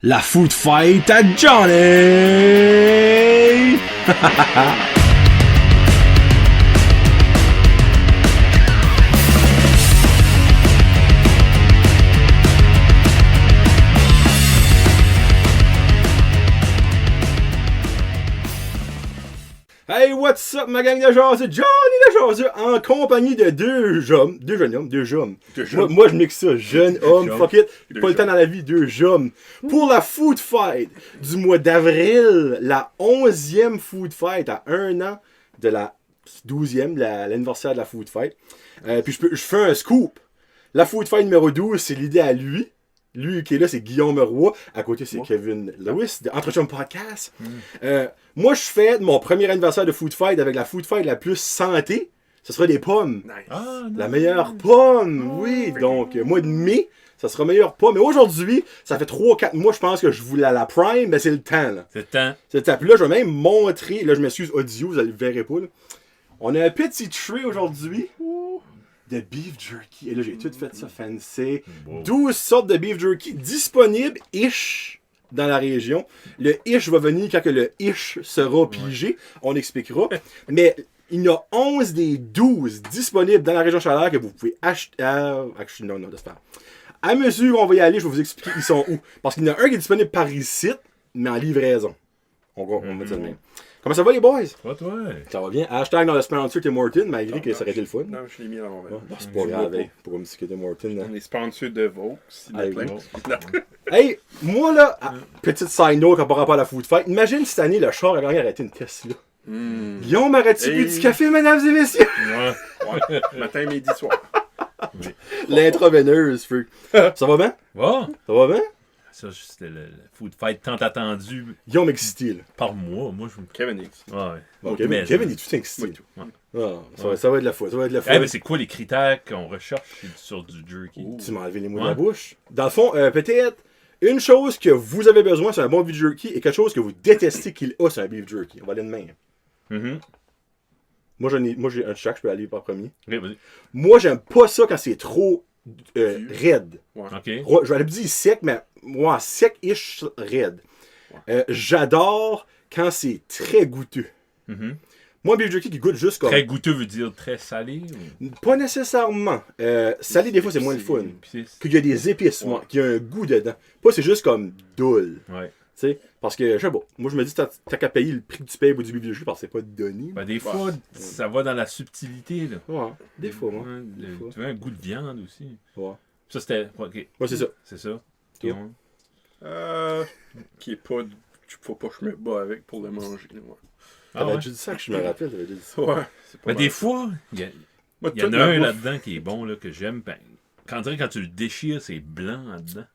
La food fight à Johnny! Hey, what's up, ma gang de jaseux? Johnny de jaseux, en compagnie de deux jeunes hommes. Moi, je mixe ça, jeune homme, fuck it. Pas le temps dans la vie, deux hommes. Pour la food fight du mois d'avril, la 11e food fight à 1 an de la 12e, l'anniversaire de la food fight. Puis je fais un scoop. La food fight numéro 12, c'est l'idée à lui. Lui qui est là, c'est Guillaume Roy. À côté, c'est Kevin Lewis de Entre Chums Podcast. Moi, je fais mon premier anniversaire de Food Fight avec la Food Fight la plus santé. Ce sera des pommes. Nice. La meilleure pomme, oui. Donc, mois de mai, ça sera meilleure pomme. Mais aujourd'hui, ça fait 3-4 mois, je pense que je voulais la prime, mais c'est le temps. Là. C'est le temps. C'est le temps. Puis là, je vais même montrer. Là, je m'excuse audio, vous ne le verrez pas. Là. On a un petit tray aujourd'hui. De beef jerky. Et là, j'ai tout fait ça fancy. 12 sortes de beef jerky disponibles, ish, dans la région. Le ish va venir quand que le ish sera pigé. On expliquera. Mais il y en a 11 des 12 disponibles dans la région chaleur que vous pouvez acheter. Non, laisse faire. À mesure où on va y aller, je vais vous expliquer ils sont où. Parce qu'il y en a un qui est disponible par ici, mais en livraison. On va mettre ça de même. Comment ça va, les boys? Ça va bien. Hashtag dans le sponsor Tim Hortons, malgré que ça aurait été le fun. Non, je l'ai mis dans mon verre. C'est pas grave, hey, pour me dire que Tim Hortons. On est sponsor de Vaux. Hey, moi là, petite side note par rapport à la food fight. Imagine cette année, le char a gagné arrêté une Tesla. Guillaume, arrête-tu bu du café, mesdames et messieurs? Ouais. Matin, midi, soir. L'intraveineuse, freak. Ça va bien? Ça va bien? Ça, c'était le food fight tant attendu. Guillaume excité, là. Par moi. Kevin X. Bon, Kevin est tout excité. Ça va être de la foi. Mais c'est quoi les critères qu'on recherche sur du jerky? Tu m'as enlevé les mots de la bouche. Dans le fond, peut-être, une chose que vous avez besoin, c'est un bon beef jerky, et quelque chose que vous détestez qu'il a, c'est un beef jerky. On va aller de même. Moi, j'ai un chaque, je peux aller par premier. Okay, vas-y. Moi, j'aime pas ça quand c'est trop raide. Okay. Je vais aller dire sec, mais moi, sec-ish raide. J'adore quand c'est très goûteux. Moi, un beef jerky qui goûte juste comme... Très goûteux veut dire très salé? Ou... Pas nécessairement. Salé, des fois, c'est moins le fun. Qu'il y a des épices, qu'il y a un goût dedans. Pas, c'est juste comme doule. Ouais. T'sais, parce que, je sais pas, moi je me dis, t'as qu'à payer le prix que tu payes pour du beef jerky parce que c'est pas donné. Ben, des fois, ça va dans la subtilité. Là. Ouais, des fois, moi. Tu vois, un goût de viande aussi. Ouais. Ça, c'était... Okay. Ouais, c'est ça. C'est ça. Toi? Qui est pas... Faut pas que je me bats avec pour le manger. T'avais déjà dit ça que je me rappelle, t'avais déjà dit ça. Ouais. Mais des fois, il y en a un là-dedans qui est bon, là, que j'aime. Ben, quand tu le déchires, c'est blanc là-dedans.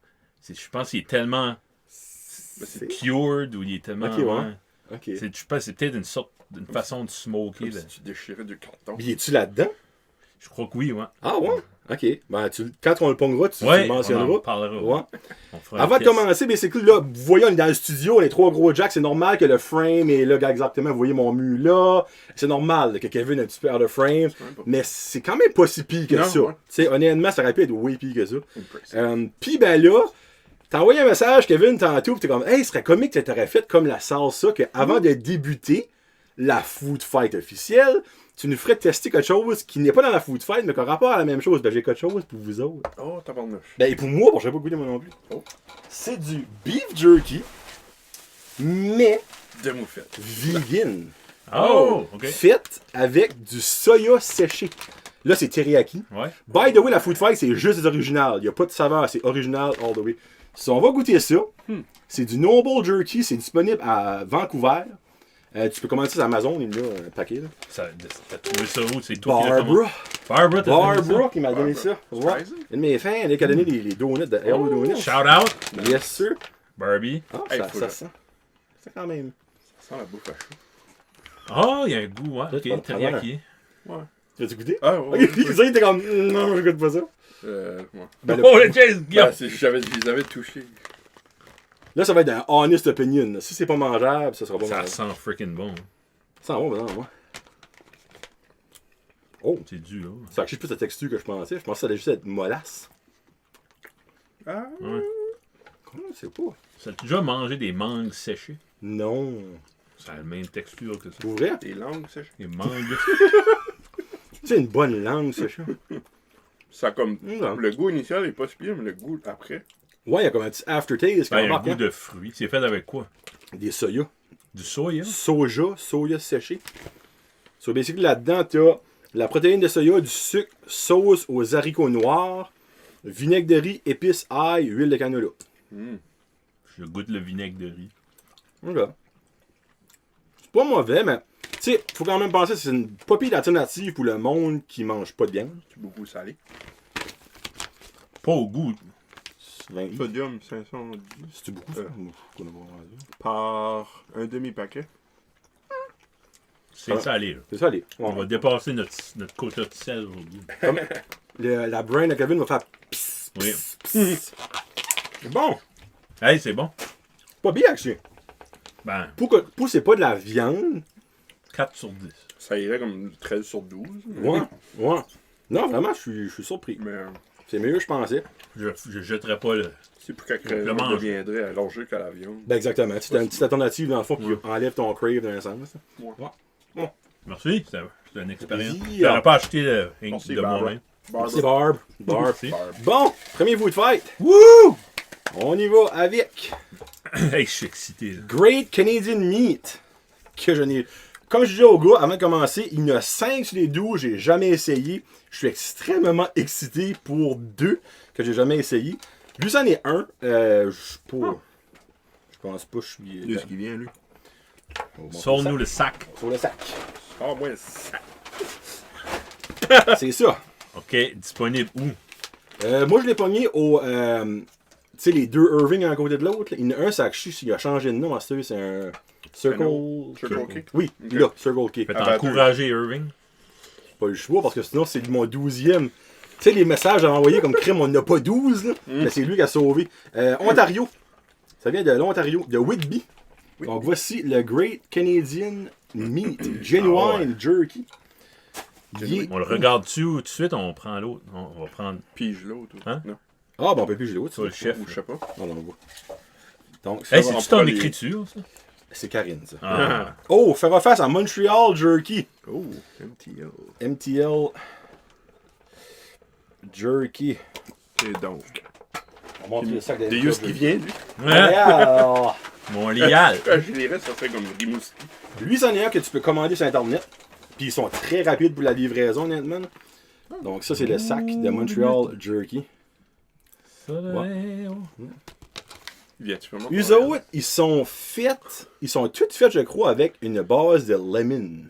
Je pense qu'il est tellement... C'est cured ou il est tellement... Okay. Je pense que c'est peut-être une façon de smoker. Là. Si tu déchirais du carton. Puis es-tu là-dedans? Je crois que oui, ouais. Ah ouais? Ok. Ben, quand on le pongera, tu le mentionneras. On en parlera. Ouais. Avant de commencer, c'est que là, vous voyez, on est dans le studio, les 3 gros jacks, c'est normal que le frame est là exactement. Vous voyez mon mur là. C'est normal que Kevin ait un petit peu out of frame. Mais c'est quand même pas si pire que ça. Tu sais, honnêtement, ça aurait pu être way pire que ça. Puis ben là, t'as envoyé un message, Kevin, tantôt, pis t'es comme, hey, ce serait comique que t'aurais fait comme la salsa, qu'avant de débuter la food fight officielle, tu nous ferais tester quelque chose qui n'est pas dans la food fight, mais qui a rapport à la même chose. Ben, j'ai quelque chose pour vous autres. Oh, tabarnouche. Ben, et pour moi, bon, je pas goûté moi non plus. C'est du beef jerky, mais de moufette. Vegan. OK. Fait avec du soya séché. Là, c'est teriyaki. Ouais. By the way, la food fight, c'est juste des originales. Il n'y a pas de saveur, c'est original all the way. Si on va goûter ça, c'est du Noble Jerky, c'est disponible à Vancouver. Tu peux commander ça sur Amazon, il y a un paquet. Là. T'as trouvé ça où? C'est toi qui l'as commandé? Barbara qui m'a donné ça. Ouais. Une de mes fans, elle qui a donné les donuts de Hello Donuts. Shout out! Yes, sir. Barbie. Ah, ça sent. C'est quand même. Ça sent la bouffe à chaud. Ah, il y a un goût, ouais. Ok, teriyaki. Ouais. Tu as-tu goûté? Ah, ouais. Ça, il était comme, non, je goûte pas ça. Ouais. Oh, le Chase, je les avais touchés. Là, ça va être un honest opinion. Si c'est pas mangeable, ça sera pas mangeable. Ça sent freaking bon. Ça sent bon, mais non, moi. Oh! C'est dur, là. Ça a plus la texture que je pensais. Je pensais que ça allait juste être mollasse. Ah! Ouais. Je sais pas. Ça a déjà mangé des mangues séchées? Non. Ça a la même texture que ça. Pour vrai? Des langues, c'est Les mangues. C'est une bonne langue, ce chat. Ça comme. Ouais. Le goût initial est pas si pire, mais le goût après. Ouais, il y a comme un petit aftertaste. Ben, il y a un remarque, goût hein. de fruits. C'est fait avec quoi? Des soya. Du soya? Soja séché. So, basically, là-dedans, t'as la protéine de soya, du sucre, sauce aux haricots noirs, vinaigre de riz, épices, ail, huile de canola. Je goûte le vinaigre de riz. Ok. C'est pas mauvais, mais tu sais, faut quand même penser que c'est une pas pire alternative pour le monde qui mange pas de viande. C'est beaucoup salé. Pas au goût. 20. Sodium 510 C'est beaucoup ça? Qu'on a pas rendu. par un demi-paquet. C'est salé, là. C'est ça, les. On va dépasser notre quota de sel aujourd'hui. La brain de Kevin va faire pss, Oui. pss, pss. C'est bon. Hey, c'est bon. Pas bien, actually. Ben, Pour c'est pas de la viande. 4 sur 10. Ça irait comme 13 sur 12. Ouais. Non, vraiment, je suis surpris. Mais C'est mieux que je pensais. Je jetterai pas le... c'est pour quelque Le chose mange. deviendrait allergique à la viande. Ben exactement. C'est une petite alternative dans le fond qui Ouais. enlève ton crave d'un sens. Ouais. Merci, c'est une expérience. Plaisir. J'aurais pas acheté Merci, de Barbara. moi-même. Merci Barb. Merci. Bon, premier bout de fête. Wouh! On y va avec Hey, je suis excité, là. Great Canadian Meat. Que je n'ai. Comme je disais au gars avant de commencer, il y en a 5 sur les 12, j'ai jamais essayé. Je suis extrêmement excité pour 2 que j'ai jamais essayé. Lui, c'en est un. Je pense pas que je suis. De ce qui vient, lui. Sors-nous le sac. Sur le sac. Ah, moi, ça. C'est ça. OK, disponible où? Moi, je l'ai pogné au. Tu sais, les deux Irving à côté de l'autre. Là. Il y en a un, ça a changé de nom à ce c'est un. Circle Circle K? Oui, Ok. là, Circle K. Faites Abatteur. encourager Irving. Pas le choix parce que sinon, c'est mon 12e. Tu sais, les messages à envoyer comme crime, on n'a pas 12, là. Mais c'est lui qui a sauvé. Ontario. Ça vient de l'Ontario, de Whitby. Donc voici le Great Canadian Meat Genuine Jerky. Il est- On le regarde dessus tout de suite, on prend l'autre. On va prendre Pige l'autre. Hein? Non. Ah, bon, on peut plus l'autre. sur le chef. Ou je sais pas. Non, non, on voit. Donc, Hey, ça, c'est-tu prend ton les- écriture, ça? c'est Karine, ça. Ah. Oh, faire face à Montreal Jerky. Oh, MTL. MTL Jerky. Et donc. On montre le sac De où ce qui vient, lui? Hein? Montréal. Je dirais, ça fait comme Rimouski. Lui, c'en est un que tu peux commander sur Internet. Puis ils sont très rapides pour la livraison, honnêtement. Donc ça, c'est le sac de Montreal Jerky. Viens-tu vraiment? Eux autres, ils sont toutes faites, je crois, avec une base de lemon.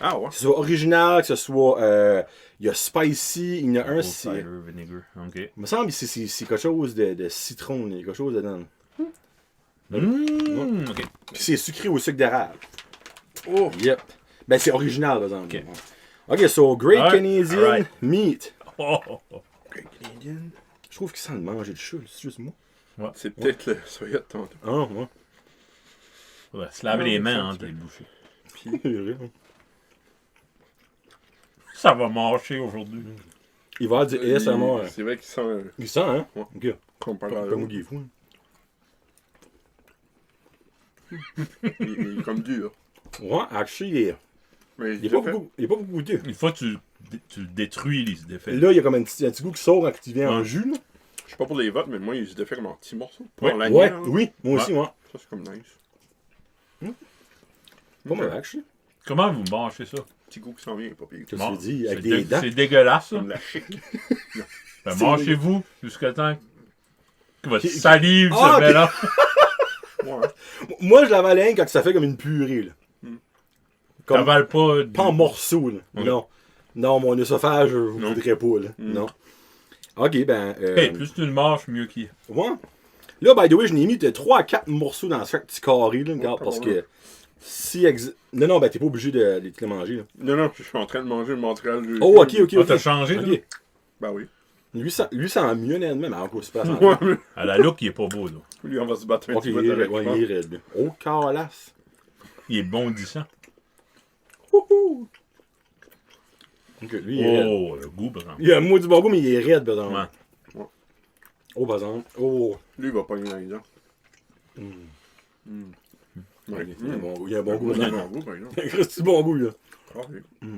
Ah ouais? Que ce soit original, que ce soit... il y a spicy, il y en a un, c'est... Cider vinegar. OK. Il me semble que c'est quelque chose de citron, il y a quelque chose dedans. OK. Puis c'est sucré au sucre d'érable. Oh! Yep. Ben c'est original, par exemple. Ok. Ok, so Great Alright, Canadian alright. Meat. Oh, oh, oh. Great Canadian. Je trouve qu'il sent le manger de chat, c'est juste moi. C'est peut-être le soya de tantôt. Ah, ouais. Faudrait se laver les mains entre les bouchées. Ça va marcher aujourd'hui. Il va y avoir du ASMR. C'est vrai qu'il sent Il sent, hein? Ouais. Ok. comparé à Pas moi l'autre. qui est fou. Il est comme dur. Ouais, actually, il est Mais pas beaucoup goûteux. Une fois, tu le détruis, les défaites. Là, il y a comme un petit goût qui sort quand tu viens en Ouais. jus, là. Je sais pas pour les votes, mais moi, il se défait comme en petits morceaux. Pas Ouais. en Ouais, lanière. oui, moi aussi, moi. Ça, c'est comme nice. Pas mal, actually. Comment vous mangez ça? Petit goût qui s'en vient, pas pire. Qu'est-ce Bon, que tu dis? Avec c'est des dents. C'est dégueulasse, ça. Comme la chic. Ben, C'est mangez-vous jusqu'à temps que votre Qui- salive Ah, se ok. mélange. Ouais. Moi, je l'avale rien quand ça fait comme une purée, là. Comme, T'avales pas... pas en morceaux, là. Ok. Non. Non, mon œsophage, je vous Non. voudrais pas, là. Non. Ok, ben... Hey, plus tu le manges, mieux qu'il est. Ouais. Là, by the way, je n'ai mis de 3 à 4 morceaux dans ce petit carré, là, regarde, parce que... Si Non, ben, t'es pas obligé de les manger, là. Non, je suis en train de manger le Montréal. Oh, ok. Ah, t'as changé, là? Ok. Ben oui. Lui, ça en mieux, honnêtement, mais encore super. Ouais, mais À la look, il est pas beau, là. lui, on va se battre un Ok, petit il peu est avec raide, moi. ouais, il est raide, lui. Oh, calasse. Il est bondissant. Wouhou. Ok, lui, il est raide. Oh, le goût, par exemple. Il a un mot du bon goût, mais il est raide, par exemple. Ouais. Oh, par exemple. Oh. Lui, il va pogner dans les dents. Ouais. Il y a un bon goût. Il y a un bon goût. Il y a un bon goût, par exemple. C'est bon goût, là. Ah, oui.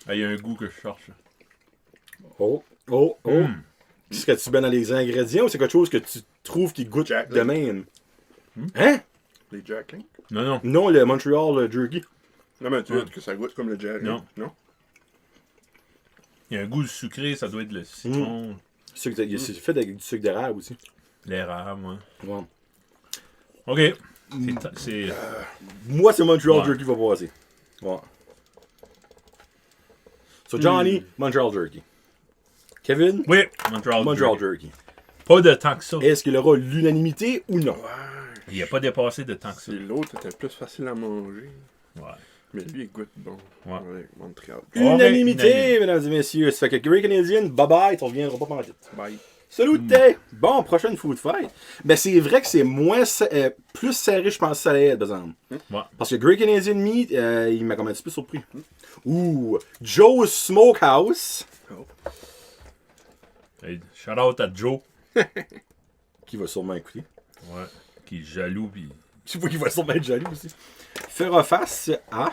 Ah, il y a un goût que je cherche. Oh. Serais-tu bien dans les ingrédients ou c'est quelque chose que tu trouves qui goûte Jack de même? Hein? Les Jack Link? Non. Non, le Montreal Jerky. Non, mais tu veux que ça goûte comme le Jack Link? Non? Il y a un goût sucré, ça doit être le citron. C'est fait avec du sucre d'érable aussi. L'érable, ouais. Ouais. OK. C'est... Moi, c'est Montreal Jerky qui va passer. Ouais. So, Johnny, Montreal Jerky. Kevin? Oui, Montreal Jerky. Pas de tant que ça. Est-ce qu'il aura l'unanimité ou non? Il n'a pas dépassé de tant que ça. Si l'autre était plus facile à manger. Ouais. Mais lui, il goûte bon. Ouais. Avec Montréal. Unanimité, mesdames et messieurs. Ça fait que Great Canadian, bye bye, tu reviendras pas pendant vite. Bye. Salut, Bon, prochaine food fight. Ben, c'est vrai que c'est plus serré, je pense, que ça allait être, par exemple. Ouais. Parce que Great Canadian Meat, il m'a quand même un petit peu surpris. Ouh, Joe's Smokehouse. Oh. Hey, shout out à Joe. Qui va sûrement écouter. Ouais. Qui est jaloux, pis... Tu vois qu'il va sûrement être jaloux aussi. Fera face à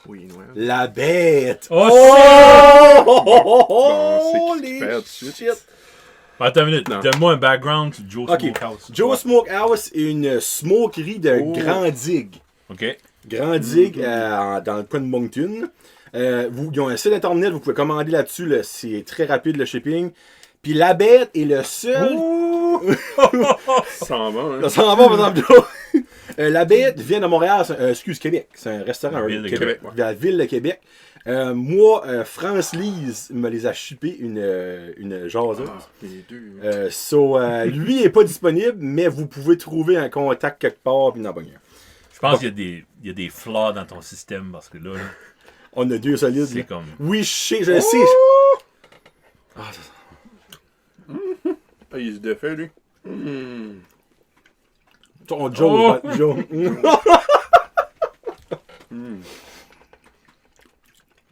Oui, ouais. la bête. Oh, Bon, c'est qui les perd tout de suite. shit. Attends une minute, Non. donne-moi un background sur Joe Ok, Smokehouse. Joe's Smokehouse est une smokerie de Grand Digue. OK. Grand Digue dans le coin de Moncton. Ils ont un site internet, vous pouvez commander là-dessus, c'est très rapide le shipping. Puis la bête est le seul. Ça s'en va, hein? Ça s'en va, par exemple, Joe. La bête vient de Montréal, Québec. C'est un restaurant La ville de Québec, Québec, de la ville de Québec. Moi, France Lise me les a shippés une jaseuse. Les deux. Lui est pas disponible, mais vous pouvez trouver un contact quelque part puis n'en pas un. Je pense qu'il y a des flaws dans ton système, parce que là On a deux solides. c'est là. comme... Oui, je sais, je sais. Ah, Ah, il se défait, lui. ton Joe. Joe.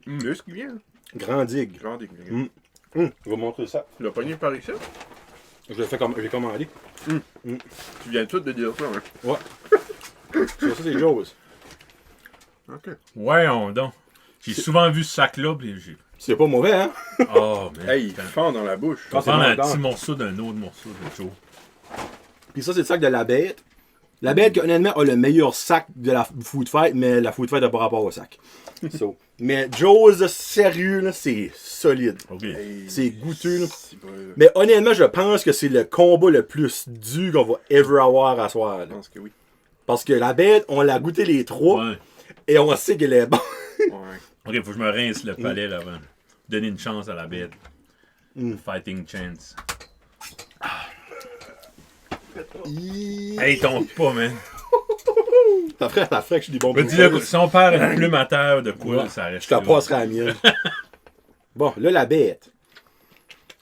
Deux, ce qui vient. Grand Digue. Grand des Je vais vous montrer ça. Tu l'as pogné par ici? Je l'ai fait comme j'ai commandé. Tu viens tout de dire ça, hein? Ouais. Ça, c'est Joe's. Ok. Ouais, donc. J'ai souvent vu ce sac-là, pis j'ai... C'est pas mauvais, hein? Oh, man. Hey, il fend dans la bouche. Ah, On prend un c'est petit morceau d'un autre morceau de Joe. Puis ça, c'est le sac de la bête. La bête, honnêtement, a le meilleur sac de la food fight, mais la food fight n'a pas rapport au sac. Mais Joe's, sérieux, là, c'est solide. OK. Hey, C'est goûteux, là. c'est pas- Mais honnêtement, je pense que c'est le combat le plus dur qu'on va ever avoir à soir. Je là. pense que oui. Parce que la bête, on l'a goûté les trois Ouais. et on sait qu'elle est bonne. Ouais. OK, faut que je me rince le palais, là, avant. Donner une chance à la bête. Fighting chance. Hey, tombe pas, man. Ta frère, que je suis des bons Je me dis, là, si on perd une plume à terre de quoi, Ouais. ça reste Je te là. passerai la mienne. Bon, là, la bête.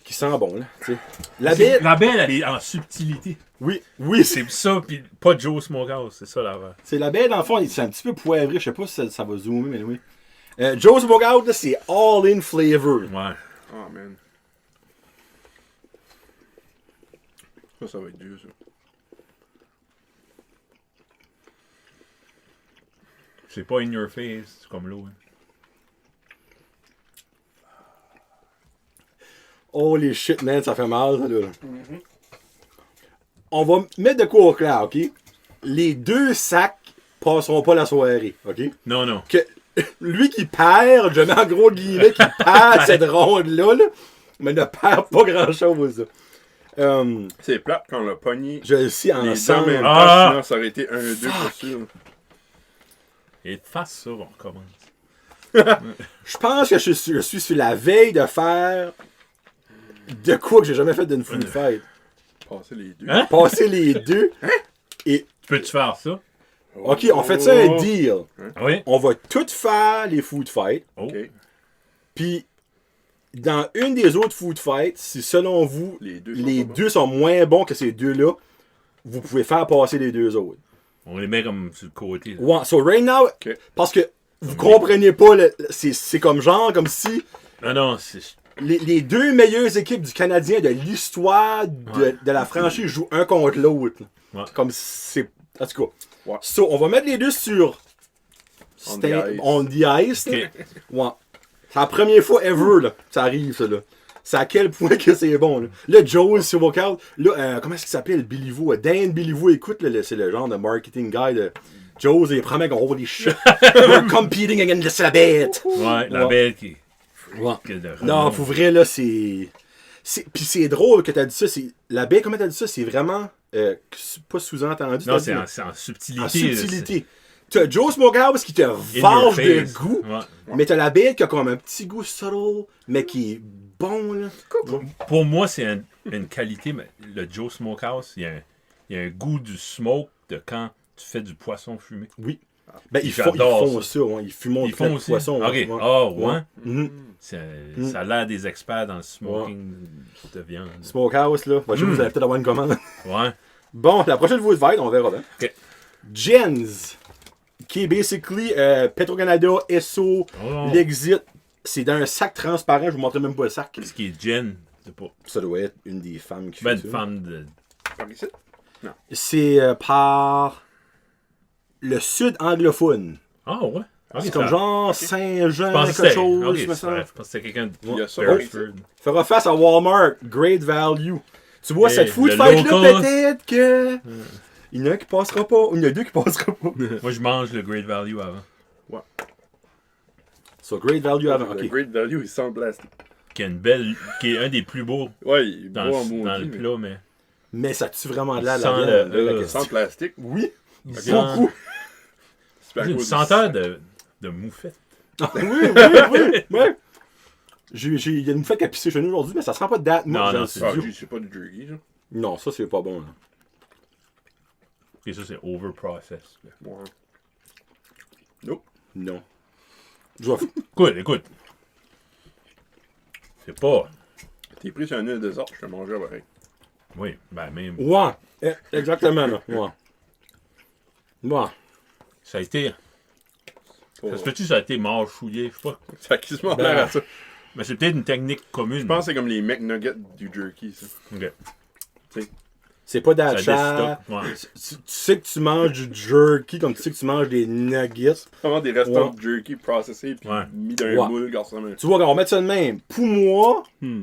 Qui sent bon, là. Tu sais. La bête. La belle, elle est en subtilité. Oui, C'est ça, pis pas Joe Smokehouse, c'est ça l'affaire. c'est la bête, dans le fond, c'est un petit peu poivré. Je sais pas si ça va zoomer, mais oui. Joe's Smokehouse, là, c'est all-in flavor. Ouais. Ah, man. Ça va être dur, ça. C'est pas in your face, c'est comme l'eau. Hein. Holy shit, man, ça fait mal, ça, là. On va mettre de quoi au clair, OK? Les deux sacs passeront pas la soirée, OK? Non, non. Que lui qui perd, je mets en gros guillemets, qui perd cette ronde-là, là, mais ne perd pas grand-chose. C'est plate quand on l'a pogné. Je le sais Les deux en ensemble. même Ah! temps, sinon ça aurait été 1-2 pour sûr. Et face ça, on recommence. Je pense que je suis sur la veille de faire de quoi que j'ai jamais fait d'une food fight. Passer les deux. Hein? Passer les deux. Et, Peux-tu faire ça? OK, on fait ça un deal. Ah oui? On va tout faire les food fights. Oh. Ok. Puis, dans une des autres food fights, si selon vous, Les deux les sont pas deux sont moins bons que ces deux-là, vous pouvez faire passer les deux autres. On les met comme sur le côté. Là. Ouais, so right now, Ok. parce que vous comprenez pas, c'est comme genre, comme si... Non, non, c'est... les deux meilleures équipes du Canadien de l'histoire de la franchise jouent un contre l'autre. Ouais. Comme c'est... En tout cas. Ouais. So, on va mettre les deux sur... On the ice. Ok. Ouais. C'est la première fois ever, là. Ça arrive, ça, là. C'est à quel point que c'est bon, là. Là, Joel sur vocal. Là, comment est-ce qu'il s'appelle, Béliveau? Dan Béliveau, écoute, là, c'est le genre de marketing guy de... Joel, il promet qu'on va des shit. We're competing against la bête. Ouais, la bête qui... Ouais. Non, pour vrai, là, c'est... Puis c'est drôle que t'as dit ça. La bête, comment t'as dit ça? C'est vraiment... pas sous-entendu. Non, c'est en subtilité. En subtilité. T'as Joe Smokehouse qui te venge de goût, mais t'as la bête qui a comme un petit goût subtle, mais qui est bon, là. Pour moi, c'est une qualité, mais le Joe Smokehouse, il y a un goût du smoke de quand tu fais du poisson fumé. Oui. Ben, ils font ça, ouais. Ils fument du poisson. Ok. Ouais. Oh, ouais. Mm-hmm. Ça a l'air des experts dans le smoking de viande. Smokehouse, là. Vous allez peut-être avoir une commande. Ouais. Bon, la prochaine fois de fight, on verra bien. Ok. Jens, qui est basically Petro-Canada, Esso, l'Exit. C'est dans un sac transparent, je vous montrerai même pas le sac. Ce qui est Jen, c'est pas. Ça doit être une des femmes qui Ben, fait une ça. femme de. Par ici? Non. C'est par le sud anglophone. Ah, ouais. C'est comme genre Saint-Jean, quelque chose. chose. Je me semble. pense que c'était quelqu'un de Il y a ça, Beresford. Fera face à Walmart, great value. Tu vois, Hey, cette food le fight-là, local. peut-être que. Il y en a un qui passera pas, ou il y en a deux qui passeront pas. Moi, je mange le Great Value avant. Ouais. So, great value avant, Le ok. Great Value, il sent plastique. Qui est un des plus beaux Ouais, il est dans, beau en dans le maudit, plat, mais. Mais ça tue vraiment de la Sans viande, le- là, la mais question. sans plastique. Oui, Sent- beaucoup. C'est pas à J'ai une cause du senteur de moufette. Oui. Il y a une fois qui a pissé chez nous aujourd'hui, mais ça sent pas de date, moi, Non, dans non, le c'est studio. c'est pas du jerky, ça. Non, ça, c'est pas bon, là. Et ça, c'est over-processed. Ouais. Nope. Non. Je vais... Écoute. C'est pas. T'es pris sur un île de sorte, je te mangeais pareil. Oui, ben même. Ouais, exactement, là. Ouais. Ça a été. Ça se peut-tu ça a été mâchouillé? Je sais pas. Ça a quasiment l'air à ça. Mais c'est peut-être une technique commune. Je pense que c'est comme les McNuggets du jerky, ça. Ok. C'est pas Ça d'achat. déstock. Ouais. Tu sais que tu manges du jerky comme tu sais que tu manges des nuggets. Vraiment des restaurants de jerky processés puis Ouais. mis dans un moule, garçon. Tu vois, quand on met ça de même, pour moi,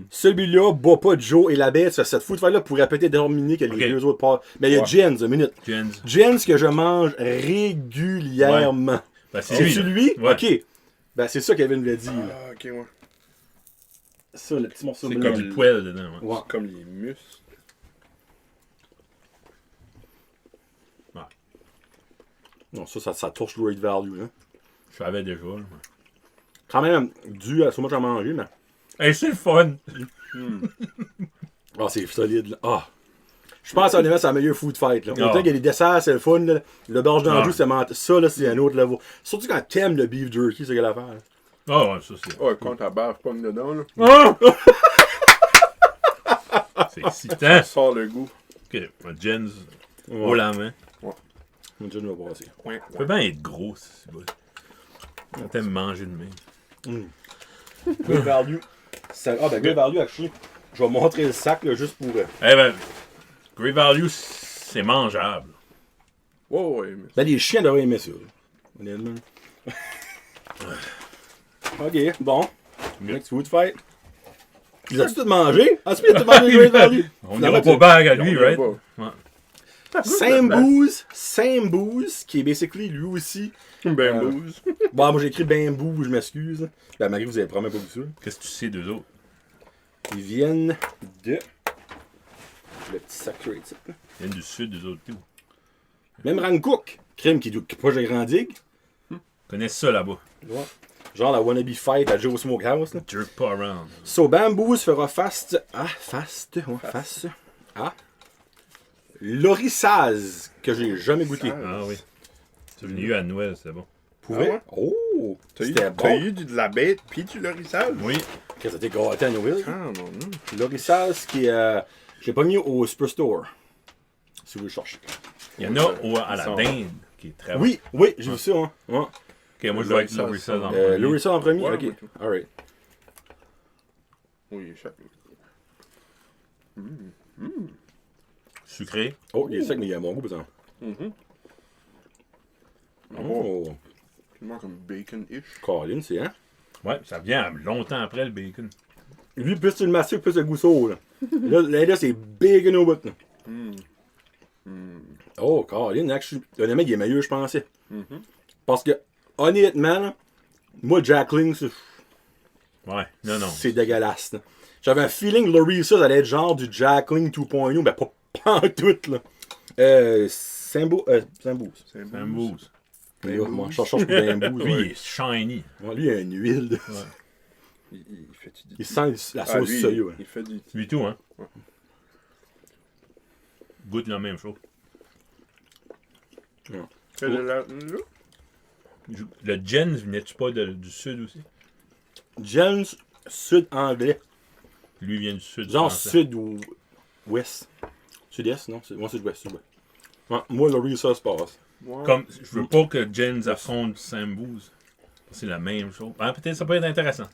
celui-là bat pas Joe et la bête. Cette food fight-là pourrait peut-être dominer que les deux autres parts. Mais il y a Jens, une minute. Jens que je mange régulièrement. Ben, C'est lui? Ouais. Ok. Ben, c'est ça Kevin voulait dire. Ah, ok, ouais. Ça, le petit morceau C'est blanc. comme du poêle dedans. Ouais. Ouais. Comme les muscles. Non, ça touche le great value, hein. Je savais déjà. Là. Quand même, dû à ce que moi j'ai mangé, mais. Hey, c'est le fun! Ah, c'est solide, là. Ah! Je pense honnêtement c'est la meilleure food fight, là. Ah. Autant qu'il y a des desserts, c'est le fun, là. Le barge d'Anjou, c'est ça, là, c'est un autre level. Surtout quand t'aimes le beef jerky, c'est quelle affaire, là. Ah, ouais, ça c'est. Ouais, quand ta barre pogne dedans, là. C'est excitant. Ça sort le goût. Ok, Jens, haut la main. Mon Dieu, va passer. Ouais, Ça peut bien être gros, c'est bon. On t'aime manger de main. Great value. Great value, actually. Je vais montrer le sac, là, juste pour. Eh ben, Great Value, c'est mangeable. Ouais, mais. Ben, les chiens devraient aimer ça, là. Honnêtement. Ok, bon. Next food fight. Ils ont-tu tout mangé? Ensuite, ils ont tout mangé Great Value? On n'ira pas bague à lui, On right? ira Sam Booze, qui est basically lui aussi. Bambous. Bon, moi j'ai écrit Bamboo, je m'excuse. Ben, malgré que vous avez probablement pas vu ça. Qu'est-ce que tu sais d'eux autres? Ils viennent de. Le petit sac crate, ça. Ils viennent du sud, d'eux autres, tout. Même Rancook, crème qui est proche de Grand Digue. Connaissent ça là-bas. Ouais. Genre la wannabe fight à Joe Smokehouse. Là. Jerk pas around. So Bamboos fera face à Lorissaz, que j'ai jamais goûté. Ah oui. C'est venu à Noël, c'est bon. Pour vrai? ouais? Oh! T'as C'était eu de la bête pis du lorissage? Oui. Qu'est-ce que t'es gâté à Noël? Ah, non. Lorissaz qui est. J'ai pas mis au Superstore. Si vous le cherchez. Il y en a à la dinde qui est très bon. Oui, j'ai vu ça, hein. Ouais. Ok, moi je dois être Lorissa dans le Lorissaz en premier? Ouais, Ok. moi, tout. Alright. Oui, chaque. Sucré. Oh, il est sec, mais il a un bon goût, par exemple. Oh, Tellement comme bacon-ish. Colin, c'est, hein? Ouais, ça vient longtemps après le bacon. Lui, plus tu le mastiques, plus le goût saut, là. Là, c'est bacon au bout, là. Oh, Colin, honnêtement, il est meilleur, je pensais. Parce que, honnêtement, là, moi, Jackling, Ouais, non. c'est dégueulasse, là. J'avais un feeling que Larissa, ça allait être genre du Jackling 2.0, mais pas en tout, là. Sambous. Sambous. Moi, je cherche pour Bambous. Lui, il est shiny. Ouais, lui, il a une huile. Ouais. Il fait du... Il sent la sauce soya. Ouais. Il fait du... Lui tout, hein? Ouais. Goûte la même chose. Ouais. Le Jens, venais-tu pas du sud aussi? Jens, sud anglais. Lui vient du sud. Genre français. sud ou ouest. Sud-est, non? Moi, sud-ouest. Ouais, moi, Larissa se passe. Ouais. Comme, je veux pas que Jens affronte Sambous. C'est la même chose. Ah, peut-être ça peut être intéressant.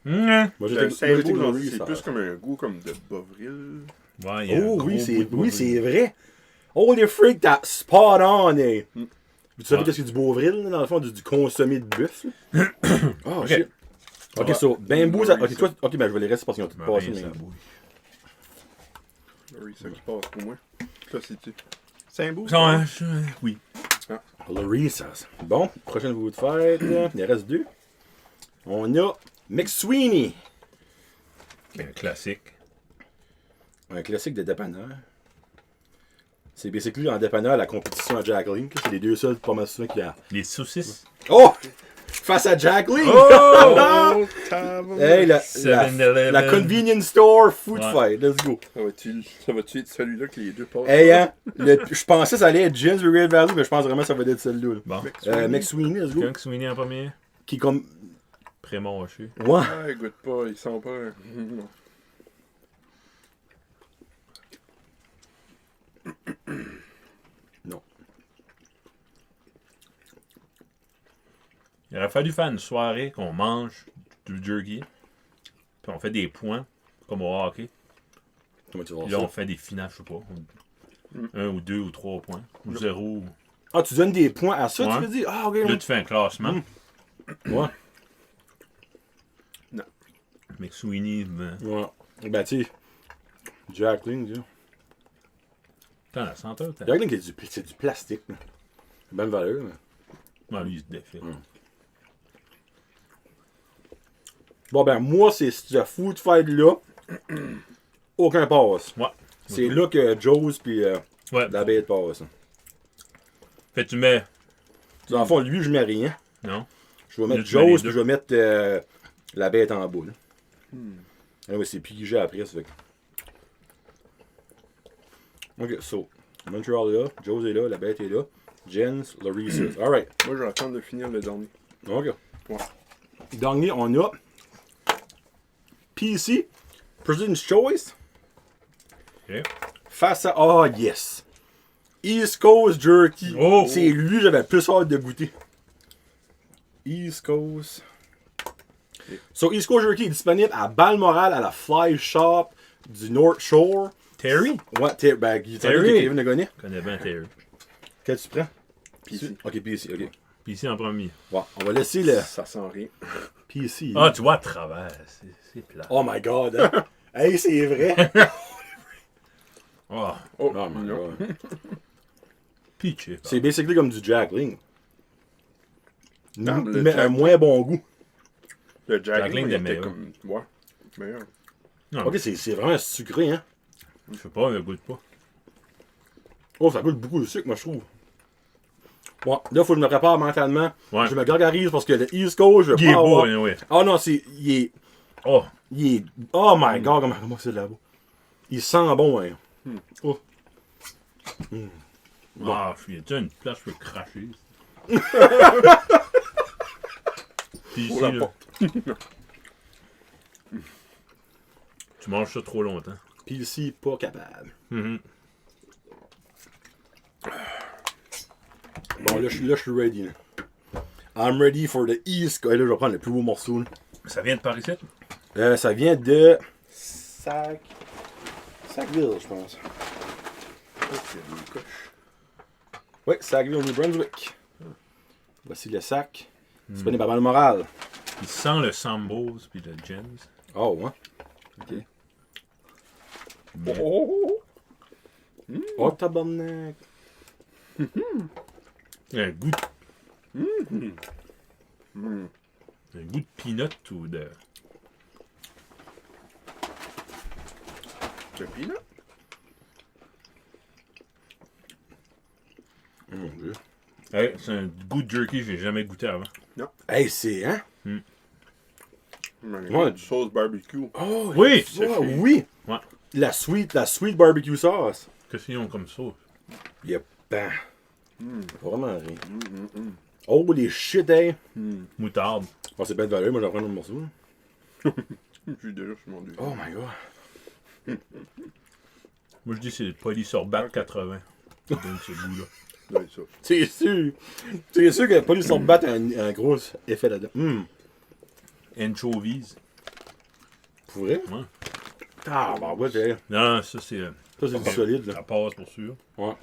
Moi, Le j'étais Sambous, Larissa. c'est plus comme un goût comme de Bovril. Ouais, il y a un Oh gros oui, goût c'est de oui, Bovril. c'est vrai. Holy freak, t'as spot on, eh. Tu savais Ouais. qu'est-ce que c'est du Bovril, là, dans le fond, du consommé de bœuf, là? Oh, Ok. shit. Ok, Ouais. so, Bamboo, ça... Ok, toi, ok, ben je vais les rester parce qu'ils ont tout Ben, passé, rien, mais... ça bouille. Larissa qui passe pour moi. Toi, c'est-tu? Sambous? Oui. Larissas. Bon, prochaine vous de fête, il en reste deux. On a McSweeney. Un classique. Un classique de dépanneur. C'est basically en dépanneur la compétition à Jack Link. C'est les deux seuls pas mal souvent qu'il y a. Les saucisses. Oh! Face à Jack Link! Oh! Table. Hey, la 7-Eleven. convenience store food Ouais. fight. Let's go. Ça va-tu être celui-là que les deux passent? Hey, hein? Je pensais que ça allait être Jens ou Red Valley, mais je pense vraiment que ça va être celle-là. Là. Bon. McSweeney, let's go. Quelqu'un qui se souvenait en premier? Qui comme. Prémonché. Ouais. Ah, ils goûtent pas, ils sont pas... Non. Non. Il aurait fallu faire une soirée qu'on mange du jerky. Puis on fait des points, comme au hockey. Comment tu vas voir Là, ça? on fait des finales, je sais pas. 1 ou 2 ou 3 points. Ou 0. Ah, tu donnes des points à ça, Ouais. tu veux dire? Ah, ok. Là, tu fais un classement. Ouais. McSweeney, ben, Ouais. Ben, tu sais. Jack Link, tu sais. attends, la senteur, t'as. Jack Link, c'est du plastique. Là. C'est bonne valeur, mais. Ouais, lui, il se défait. Bon, ben, moi, c'est ce food fight-là. Aucun passe. Ouais. C'est là que Joe's puis Ouais. la bête passe. Fait que tu mets. Dans le fond, lui, je mets rien. Non. Je vais Là, mettre tu mets les Joe's deux. puis je vais mettre la bête en bas. Là. Ah ouais, c'est pigé après, ça fait que... Ok, so, Montreal est là, Joe's est là, la bête est là, Jens, Larissa. Alright. Moi, je vais attendre de finir le dernier. Ok. Ouais. Dernier, on a PC, President's Choice, Ok. face à... Oh, yes! East Coast Jerky. Oh! C'est lui, j'avais plus hâte de goûter. East Coast... So, East Coast Jerky est disponible à Balmoral, à la Fly Shop du North Shore. Terry? Ouais, ben, il Terry. Kevin a gagné. Je connais bien Terry. Quel tu prends? PC. Ok, PC, ok. Puis ici en premier. Ouais, on va laisser le Ça sent rien. PC. Ah, tu vois à travers. C'est plat. Oh my god, hein? Hey, c'est vrai! Oh, Oh, Oh my non. god. pitché. C'est basically comme du Jack Link. Non, le Mais Jack- un moins bon goût. Le Jack Link Link est était meilleur. comme... Ouais, meilleur. Non, Ok, c'est vraiment sucré, hein? je sais pas, il goûte pas. Oh, ça goûte beaucoup de sucre, moi, je trouve. Bon, là, faut que je me prépare mentalement. Ouais. Je me gargarise parce que le East Coast, je veux Il est pas beau, avoir... oui. Oh non, il est... Oh, Il est... Oh my god, comment c'est de là-bas? Il sent bon, hein? Oh. ah, il y a déjà une place où je peux cracher. Puis ici, la là, tu manges ça trop longtemps. PC, pas capable. Mhm. Bon, là, je suis ready. Là. I'm ready for the East Coast. Là, je vais prendre le plus beau morceau. Là. Ça vient de par ici? Ça vient de Sackville, je pense. Oui, Sackville, New Brunswick. Voici le sac. C'est pas une babane morale. Il sent le Sambos puis le Gens. Oh, ouais. Ok. Mais... Oh, tabarnak. Il y a un goût un goût de peanut ou de... De peanut? Oh mon dieu. Hey, c'est un goût de jerky que j'ai jamais goûté avant. Non. Hey, c'est, hein? Ouais. Du sauce barbecue. Oh, Oui! oui! Ouais. La sweet barbecue sauce. Qu'est-ce qu'ils ont comme ça? Yep. Ben. Vraiment rien. Oh, les shit, hey! Moutarde. Oh, c'est bien de valeur, moi j'en prends un autre morceau. Je suis déjà sur mon deuxième. Oh my god. Moi je dis c'est le polysorbate 80. Ça donne ce goût-là. Ça doit être ça. C'est sûr. C'est sûr que pas lui s'en battre un gros effet là-dedans. Anchovies. Pour vrai? Ouais. Ah, bah ouais, c'est. Non, ça c'est... Ça, c'est du solide, là. Ça passe pour sûr. Ouais.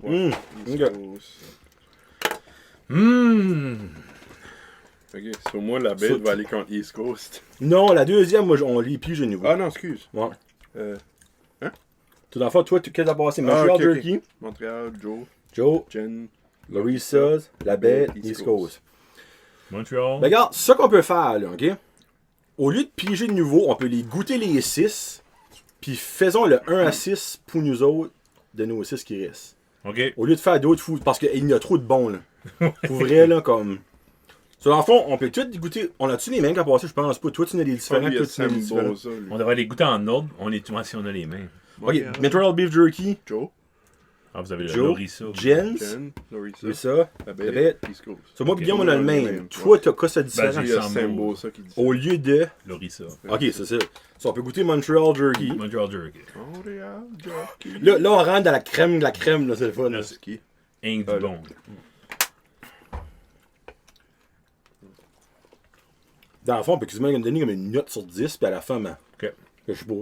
Ouais. Ok. Ok, sur moi, la bête va aller contre East Coast. Non, la deuxième, moi, on lit pige au niveau. Ah non, excuse. Ouais. Hein? Tout d'enfant, toi, qu'est-ce que t'as passé? Montreal ok, Jerky, ok. Montréal, Joe, Jen, Larissa's, La Bête, East East Coast. Coast. Montreal. Ben, regarde, c'est ça qu'on peut faire, là, ok? Au lieu de piger de nouveau, on peut les goûter les 6, puis faisons le 1 à 6 pour nous autres, de nos 6 qui restent. OK. Au lieu de faire d'autres fous, parce qu'il y en a trop de bons, là. Pour vrai, là, comme... Sur le fond, on peut tout goûter. On a-tu les mêmes qu'à passer? Je pense pas. Toi, tu en as des différents. il y a Toi, tu en as des différents. Sambosa, lui. On devrait les goûter en ordre. On est si on a les mêmes. Ok, Montreal Beef Jerky, Joe, Ah, vous avez le Joe, Lorissa. Jens, Jen, Larissa, c'est ça. la La bête, Bête. East Coast. Sur moi, Ok. Guillaume, on a le On a le même. même, Toi, t'as quoi ça différent? Ben, Il y a Sambo. Sambosa qui dit ça. Au lieu de. Lorissa. Ok, c'est ça. So, on peut goûter Montreal Jerky. Montreal Jerky. Montréal, Jerky. Là, on rentre dans la crème de la crème, là, c'est le fun. Là. Ski. Un du bon. Dans le fond, on peut quasiment me donner comme une note sur 10, puis à la fin, ben, OK. je sais pas.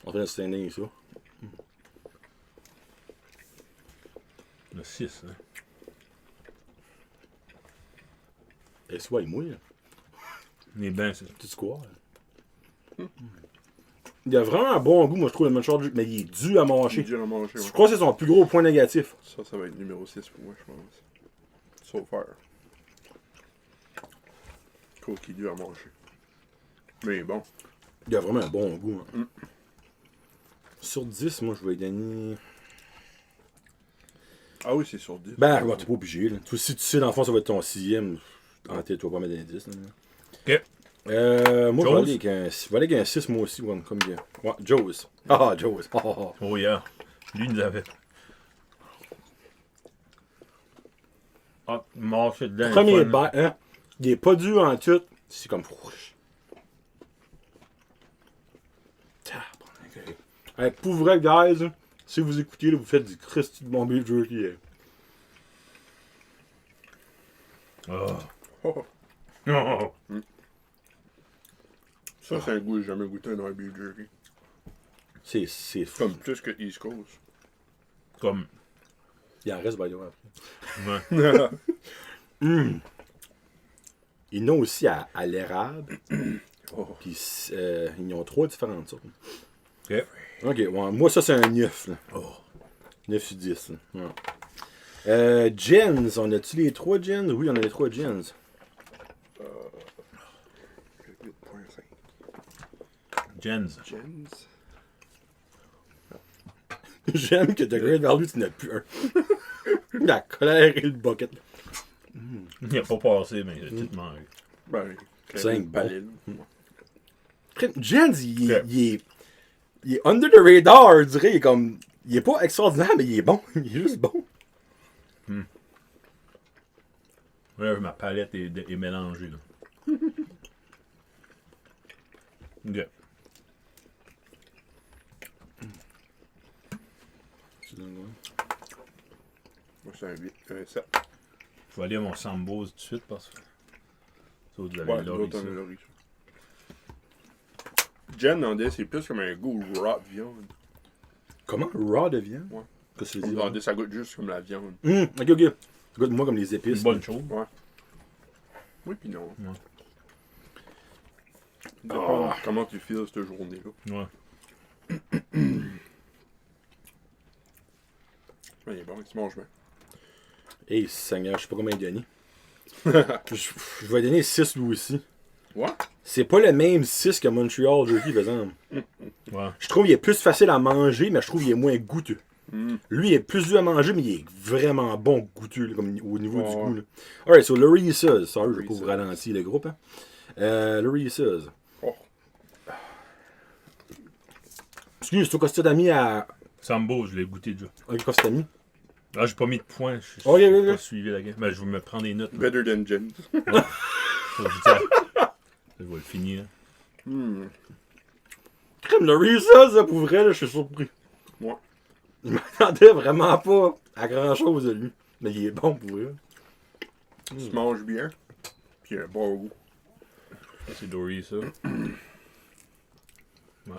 En train de se tenir ça. Le 6, hein. Et soit il mouille. Les bains, c'est... Tu sais quoi? Il a vraiment un bon goût, moi je trouve, le Montreal Jerky, mais il est dû à manger. J'ai déjà mangé, Je ouais. crois que c'est son plus gros point négatif. Ça va être numéro 6 pour moi, je pense. So far. Coquille dur à manger. Mais bon. Il a vraiment un bon goût. Hein. Sur 10, moi je vais lui donner. Ah oui, c'est sur 10. Ben, ouais, t'es pas obligé. Là. Toi, si tu sais, dans le fond, ça va être ton 6e. En tête, tu vas pas mettre d'indice. OK. Moi, je vais Joe's? aller avec un 6, moi aussi. Ouais, comme bien. Ouais, Joe's. Ah, Joe's. Ah, ah, ah. Oh, yeah. Lui, il nous avait... Ah, marché dedans. Premier le fun. bite, hein. Il est pas dur en tout. C'est comme. Tabarnak. Hey, pour vrai, guys, si vous écoutez, là, vous faites du Christy de bon beef jerky. Hein. Oh. Oh, Oh. ça, c'est un goût que j'ai jamais goûté un beef jerky. C'est fou. Comme plus que East Coast. Comme... Il en reste, by the way, après. Ouais. Ils ont aussi à l'érable. Oh. Puis ils ont 3 différentes sortes. OK. Ok, ouais, moi ça c'est un 9. Là. Oh. 9 sur 10. Là. Ouais. Gens, on a-tu les 3 gens? Oui, on a les 3 gens. 8.5. Jens. Jens. J'aime que de Great Value, tu n'as plus un. La colère et le bucket. Il a pas passé, mais il a tout mangé. Ben, 5 balles. Gens, il est under the radar, je dirais. Il est pas extraordinaire, mais il est bon. Il est juste bon. Ouais, ma palette est mélangée, là. OK. Moi, c'est un 8. Un 7. Je vais aller à mon Sambos tout de suite parce que... Ça, vous avez Ouais, Laurie, l'autre, ça. on a Laurie. Jen demandait, c'est plus comme un goût raw de viande. Comment? Raw de viande? Ouais. Qu'est-ce que On tu me dis? demandait, ça goûte juste comme la viande. Ok, ok. Ça goûte moi comme les épices. Une bonne chose. Ouais. Oui, puis non. Ouais. Dépend comment tu files cette journée-là. Ouais. Mais il est bon, il se mange bien. Hey, Seigneur, je sais pas combien donner. Je vais donner 6 lui aussi. Ouais? C'est pas le même 6 que Montreal Jerky, par exemple. Ouais. Je trouve qu'il est plus facile à manger, mais je trouve qu'il est moins goûteux. Lui, il est plus dur à manger, mais il est vraiment bon goûteux, là, comme au niveau du goût. Là. Alright, so le Reese's. Sorry, je vais pas vous ralentir le groupe. Hein. Le Reese's. Oh. Excuse, toi, qu'est-ce que t'as mis à. Sambo, je l'ai goûté déjà. Ok, qu'est-ce que t'as mis? Ah, j'ai pas mis de points. Je Ok, n'ai ok. pas suivi la game. Ben, je vais me prendre des notes. Better than Jen. Faut que je vais le finir. Crème, le Reese's, là, pour vrai, là, je suis surpris. Ouais. Je m'attendais vraiment pas à grand chose de lui. Mais il est bon pour vrai. Il se mange bien. Puis il a un bon goût. Ça, c'est Dory, ça. Ouais.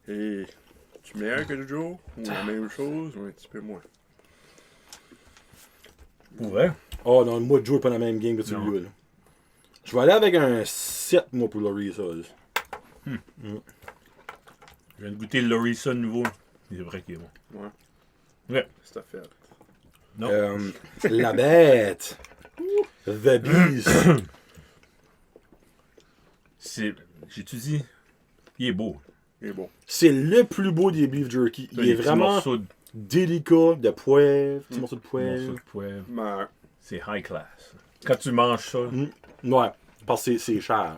Et tu meilleur que Joe? Ou la même chose? Ou un petit peu moins? Pour vrai? Oh non, moi, Joe est pas dans la même game que celui-là. Là. Je vais aller avec un 7, moi, pour le Reese's. Je viens de goûter le Lorissa nouveau. C'est vrai qu'il est bon. Ouais. Ouais. C'est à fait. Non. La bête. The Beast. J'ai-tu dit? Il est beau. Il est bon. C'est le plus beau des beef jerky. Il Les est petits vraiment morceaux de délicat, de poivre, petit morceau de poivre. poivre. Mais C'est high class. Quand tu manges ça, Ouais, parce que c'est cher.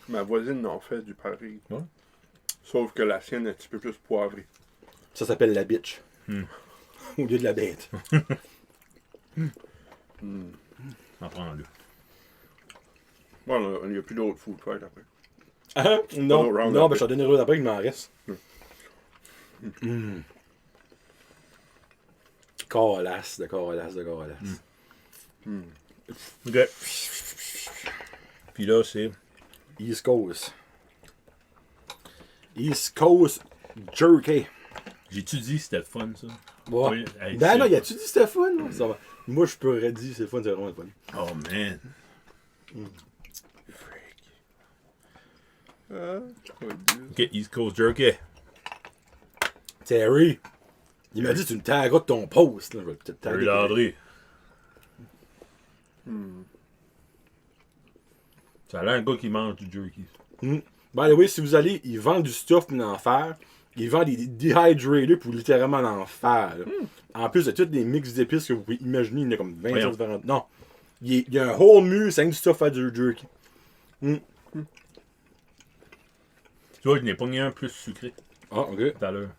ma voisine en fait du pareil. Ouais. Sauf que la sienne est un petit peu plus poivrée. Ça s'appelle la bitch. Au lieu de la bête. en prends-le. Bon, il n'y a plus d'autres food fight après. Hein? Non, round non, up. ben je t'en donnerai un après, il m'en reste. Colasse, de colasse, de colasse. Ok. Puis là, c'est. East Coast. East Coast Jerky. J'ai-tu dit que c'était le fun, ça? Ouais. Oui, hey, Ben c'est- non, y a-tu dit que c'était fun? Là? Ça va. Moi, je peux dire c'est le fun, c'est vraiment le fun. Oh, man. Ok, East Coast Jerky. Terry, il m'a dit tu me tagueras de ton post. Là. Je vais peut-être Terry taguer. Landry. Ça a l'air un gars qui mange du jerky. By the way, si vous allez, ils vendent du stuff pour en faire. Ils vendent des dehydrated pour littéralement en faire. Là. En plus de tous les mix d'épices que vous pouvez imaginer, il y en a comme 20 Voyons. différentes. Non. Il y a un whole mur, c'est du stuff à du jerky. Tu vois, je n'ai pas mis un plus sucré Ah, ok. tout à l'heure.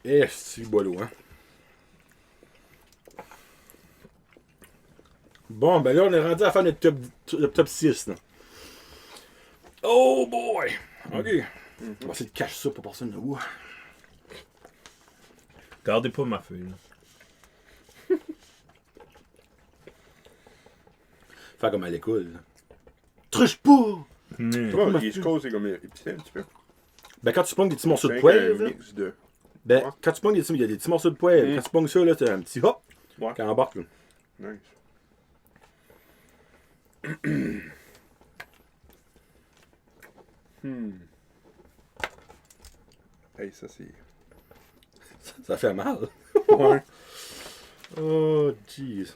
Eh, c'est boileau, hein. Bon, ben là, on est rendu à la fin de notre top 6. Là. Oh boy! Ok. On va essayer de cacher ça pour personne ne voit. Gardez pas ma feuille, là. Faire comme à l'école. Là. Triche pas! Bon, East Coast, c'est comme épicé un petit peu. Ben, quand tu pognes des petits morceaux de C'est un poivre, là, mix de... ben, Ouais. quand tu pognes il y a des petits morceaux de poivre. Quand tu pognes ça, là, t'as un petit hop Ouais. qui embarque. Là. Nice. Hey, ça c'est... Ça fait mal. Ouais. Oh, jeez.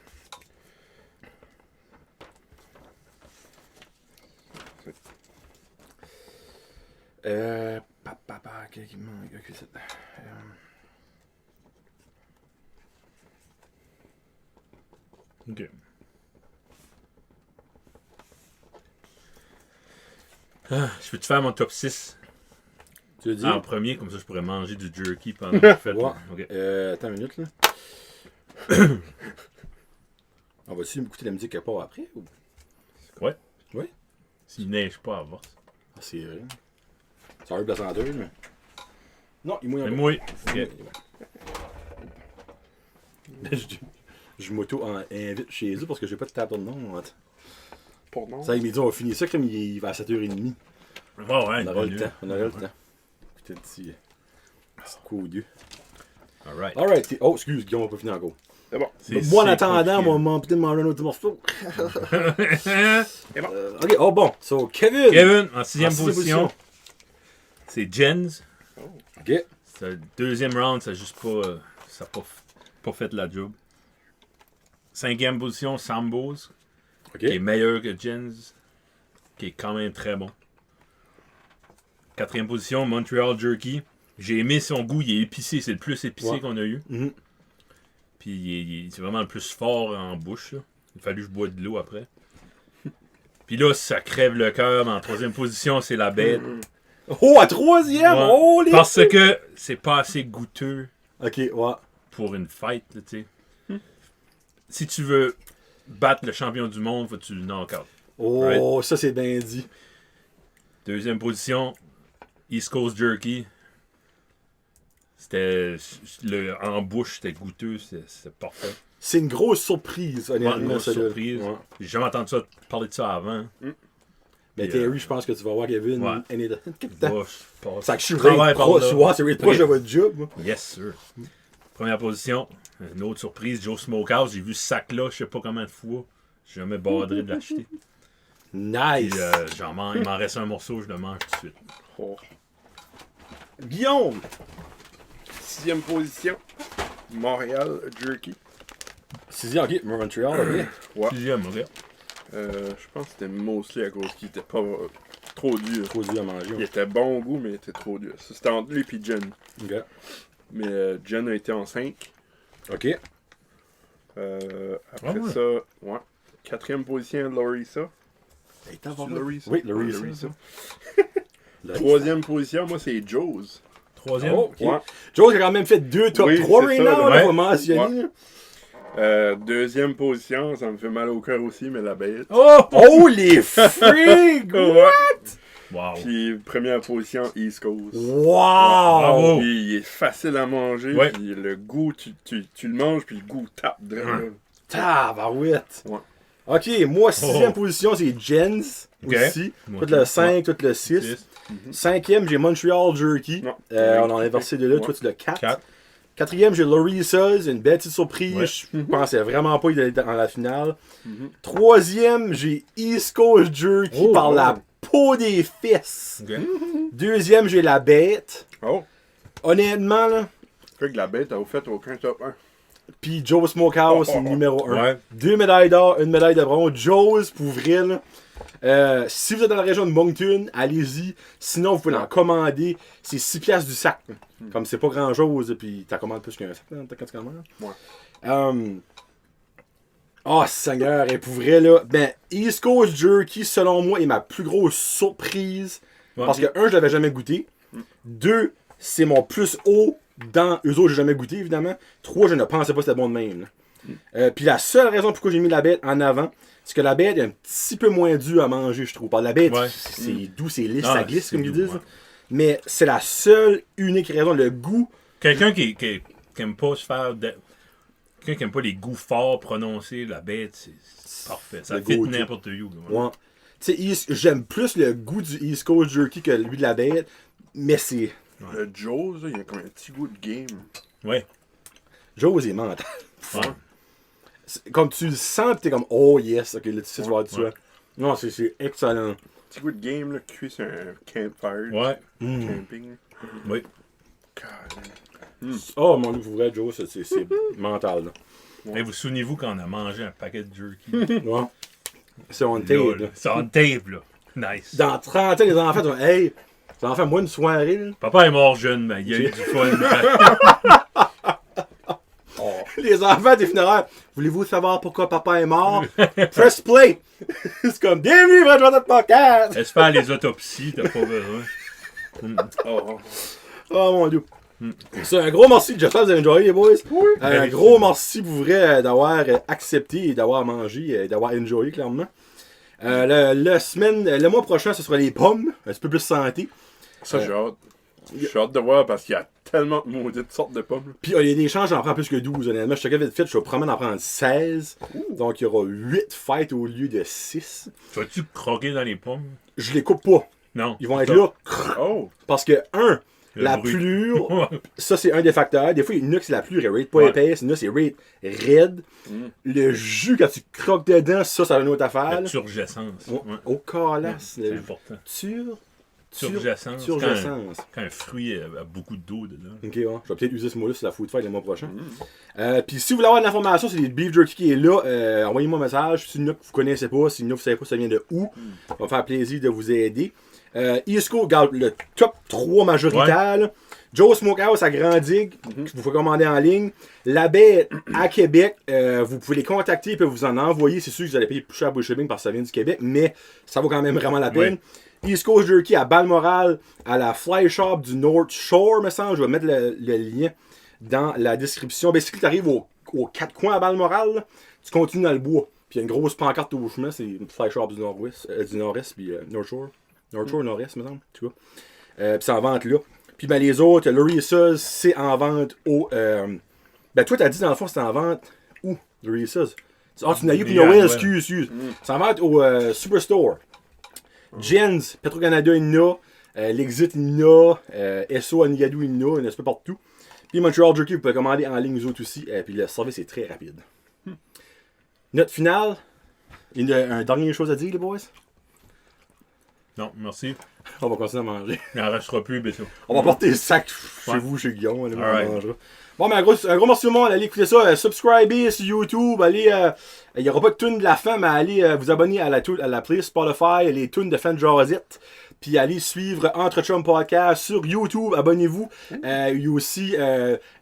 Papa, qu'est-ce qui manque? Ok, c'est... Ok. Ah, je peux te faire mon top 6 Tu veux dire? en premier, comme ça je pourrais manger du jerky pendant que je fais Ouais. Ok. Attends une minute, là. On va-tu écouter la musique quelque part après? Ou... Ouais. Oui? S'il neige pas avant. Ah, c'est vrai. Ça va être placenteur, mais... Non, il mouille un Mais peu. moi, ok. Je m'auto-invite chez eux parce que j'ai pas de table de nom. Pour non. Ça, il m'a dit, on va finir ça comme il va à 7h30. Ouais, On aurait le temps. On aurait le temps. Putain, petit coup Dieu. Alright. Oh, excuse, Guillaume, on va pas finir encore. C'est bon. Moi, en attendant, on va peut-être manger un autre morceau. C'est bon. Ok, oh bon. So, Kevin. Kevin, en 6e position. C'est Jens. Oh. Ok. C'est le deuxième round, ça n'a juste pas, ça a pas fait la job. 5e position, Sambos. Ok. Qui est meilleur que Jens. Qui est quand même très bon. 4e position, Montreal Jerky. J'ai aimé son goût, il est épicé, c'est le plus épicé qu'on a eu. Mm-hmm. Puis c'est vraiment le plus fort en bouche. Là. Il a fallu que je bois de l'eau après. Puis là, ça crève le cœur. En 3e position, c'est la bête. Oh, à 3e! Ouais. Oh, les Parce que c'est pas assez goûteux ok, ouais. pour une fight. Là, tu sais. Si tu veux battre le champion du monde, faut que tu le knock out. Oh, Right. ça, c'est bien dit. 2e position, East Coast Jerky. C'était en bouche, c'était goûteux, c'était parfait. C'est une grosse surprise, Ouais, une honnêtement, grosse ça. surprise. Ouais. J'ai jamais entendu parler de ça avant. Mais Et, Terry, je pense que tu vas voir Kevin. ouais. Année de... Quel temps? Ouais, je passe. Ça que je suis Travaille par là. c'est proche de votre job. Moi. Yes, sir. Première position, une autre surprise, Joe Smokehouse. J'ai vu ce sac-là, je sais pas combien de fois. J'ai jamais bordé de l'acheter. Nice. Puis, il m'en reste un morceau, je le mange tout de suite. Oh. Guillaume. 6e position, Montréal Jerky. 6e, ok. Montreal, ok. Ouais. 6e, regarde. Je pense que c'était mostly à cause qu'il était pas trop dur. Trop dur à manger. Il était bon au goût, mais il était trop dur. Ça, c'était entre lui et Jen. Ok. Mais Jen a été en 5. Ok. Après ouais. ça, ouais. 4e position, Lorisa. Hey, t'as C'est Lorisa? Oui, Ouais, Lorisa. 3e position, moi, c'est Joe's. 3e. Oh, ok. Ouais. Joe a quand même fait 2 top Oui, 3 c'est right ça, now, ouais. là, on va mentionner. Ouais. 2e position, ça me fait mal au cœur aussi, mais la bête. Oh! Holy freak! Ouais. Wow. Puis première position, East Coast. Wow! Bravo. Puis il est facile à manger, Ouais. puis le goût, tu le manges, puis le goût tape dedans. Ouais. Tabarouette! Ouais. Ok, moi, 6e Oh. position, c'est Jens Ok. aussi. Moi, Tout le 5, tout le 6. 6. 5e, j'ai Montreal Jerky. Non. On en a inversé de là. Ouais. Toi, tu l'as 4. 4. 4e, j'ai Lorisa's. Une belle petite surprise. Ouais. Je pensais vraiment pas qu'il allait être dans la finale. Mhm. 3e, j'ai East Coast Jerky Oh, par oh. la peau des fesses. Ok. 2e, j'ai la bête. Oh, Honnêtement, là. fait que la bête a fait aucun top 1. Puis Joe Smokehouse, Oh, oh, oh. numéro 1. Ouais. 2 médailles d'or, 1 médaille de bronze. Joe's, pour vrai, là. Si vous êtes dans la région de Moncton, allez-y. Sinon, vous pouvez l'en commander. C'est 6 piastres du sac. Comme c'est pas grand chose, puis t'en commandes plus qu'un sac là, quand tu commandes. Ouais. Oh, Seigneur, et pour vrai, là. Ben, East Coast Jerky, selon moi, est ma plus grosse surprise. Ouais. Parce que, 1, je l'avais jamais goûté. 2, c'est mon plus haut dans eux autres, j'ai jamais goûté, évidemment. 3, je ne pensais pas que c'était bon de même. Puis la seule raison pourquoi j'ai mis la bête en avant, c'est que la bête est un petit peu moins due à manger, je trouve. Parce que la bête, Ouais. c'est doux, c'est lisse, Ah, ça glisse, c'est comme ils doux, disent. ouais. Mais c'est la seule, unique raison. Le goût, Quelqu'un qui aime pas se faire. Quelqu'un qui aime pas les goûts forts prononcés, la bête, c'est parfait. Ça Le fit go-to. n'importe où. là. ouais. Tu sais, j'aime plus le goût du East Coast Jerky que lui de la bête. Mais c'est. Le Joe's, là, il a comme un petit goût de game. Ouais. Joe's est mental. Ouais. Comme tu le sens, pis t'es comme, oh yes, ok, là tu sais, tu vas avoir du Ouais. choix. Non, c'est excellent. Petit goût de game, là, cuit sur un campfire. Ouais. Camping. Oui. God. Oh mon dieu, pour vrai, Joe, c'est mental. Là. Et vous souvenez-vous quand on a mangé un paquet de jerky? Ouais. C'est on Là, tape. là. Là. C'est on tape, là. Nice. Dans 30 ans, les enfants vont, hey, les enfants, moi, une soirée, là. Papa est mort jeune, mais il y a eu du fun. Les enfants des funérailles, voulez-vous savoir pourquoi papa est mort? Press play! C'est comme, bienvenue, vrai, notre podcast! Laisse faire les autopsies, t'as pas besoin. Oh. Oh mon dieu. C'est un gros merci, j'espère que vous avez enjoyé, les boys. Oui. Un gros merci pour vrai d'avoir accepté et d'avoir mangé et d'avoir enjoyé, clairement. Le mois prochain, ce sera les pommes, un petit peu plus santé. Ça, j'ai hâte. J'ai hâte de voir parce qu'il y a tellement de maudites sortes de pommes. Puis il y a des chances, j'en prends plus que 12, honnêtement. Je suis vite fait, je vais probablement en prendre 16. Donc il y aura 8 fights au lieu de 6. Tu vas-tu croquer dans les pommes? Je les coupe pas. Non. Ils vont être là. Oh! Parce que, la bruit. plure, ça c'est un des facteurs. Des fois, il y en a que c'est la plure est rate pas épaisse, il y en a c'est rate raide. Le jus, quand tu croques dedans, ça a une autre affaire. La turgescence. Au calasse. C'est important. Turgescence. Quand un fruit a beaucoup d'eau dedans. Ok, ouais. Je vais peut-être user ce mot-là sur la food fight le mois prochain. Puis si vous voulez avoir de l'information sur les beef jerky qui est là, envoyez-moi un message. Si vous ne connaissez pas, si vous ne savez pas ça vient de où, ça va me faire plaisir de vous aider. Isco garde le top 3 majoritaire. Ouais. Joe Smokehouse à Grand-Digue, que vous pouvez commander en ligne. La Baie à Québec, vous pouvez les contacter et vous en envoyer. C'est sûr que vous allez payer plus cher pour le shipping parce que ça vient du Québec, mais ça vaut quand même vraiment la peine. East Coast Jerky à Balmoral, à la Fly Shop du North Shore, me semble. Je vais mettre le lien dans la description. Ben, si tu arrives aux 4 coins à Balmoral, là, tu continues dans le bois. Puis il y a une grosse pancarte au chemin, c'est une Fly Shop du Nord-Est, puis North Shore. North Shore, Nord-Est, me semble. Tu vois. Puis c'est en vente là. Puis ben, les autres, Reese's, c'est en vente au. Ben, toi, t'as dit dans le fond, c'est en vente où, le Reese's? Ah, tu n'as eu, puis Noël, excuse. C'est en vente au Superstore. Jens, Petro-Canada, il y en a. L'Exit, il y en a. SO, Anigadou, il y en a. Il y en a pas partout. Puis Montreal Jerky, vous pouvez commander en ligne, nous autres aussi. Puis le service est très rapide. Note finale. Il y a un dernier chose à dire, les boys? Non, merci. On va continuer à manger. Il n'en restera plus, Beto. On va porter le sac chez vous, chez Guillaume. On mangera. Bon, mais un gros merci tout le monde. Allez écouter ça. Subscribez sur YouTube. Allez, il n'y aura pas de tunes de la fin, mais allez vous abonner à la playlist Spotify, les tunes de Fan Jazzit. Puis allez suivre Entre Chum Podcast sur YouTube. Abonnez-vous. Il y a aussi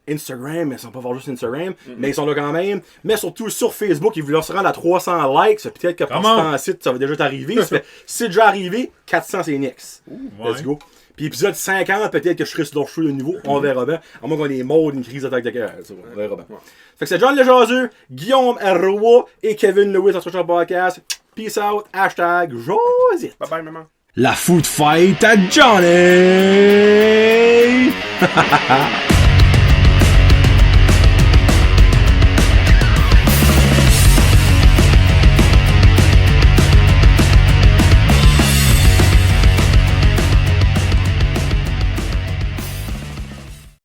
Instagram, mais ils sont pas voir juste Instagram, mais ils sont là quand même. Mais surtout sur Facebook, ils veulent se rendre à 300 likes. Peut-être que pour ce temps-ci, ça va déjà t'arriver. C'est déjà arrivé. 400, c'est Nix. Let's go. Puis épisode 50, peut-être que je serai sur leur show de nouveau. On verra bien. À moins qu'on ait mort d'une crise d'attaque de cœur. On verra bien. Fait que c'est John Lejaseux, Guillaume Roy et Kevin Lewis Entre Chum Podcast. Peace out. Hashtag Josite. Bye bye, maman. La food fight à Johnny!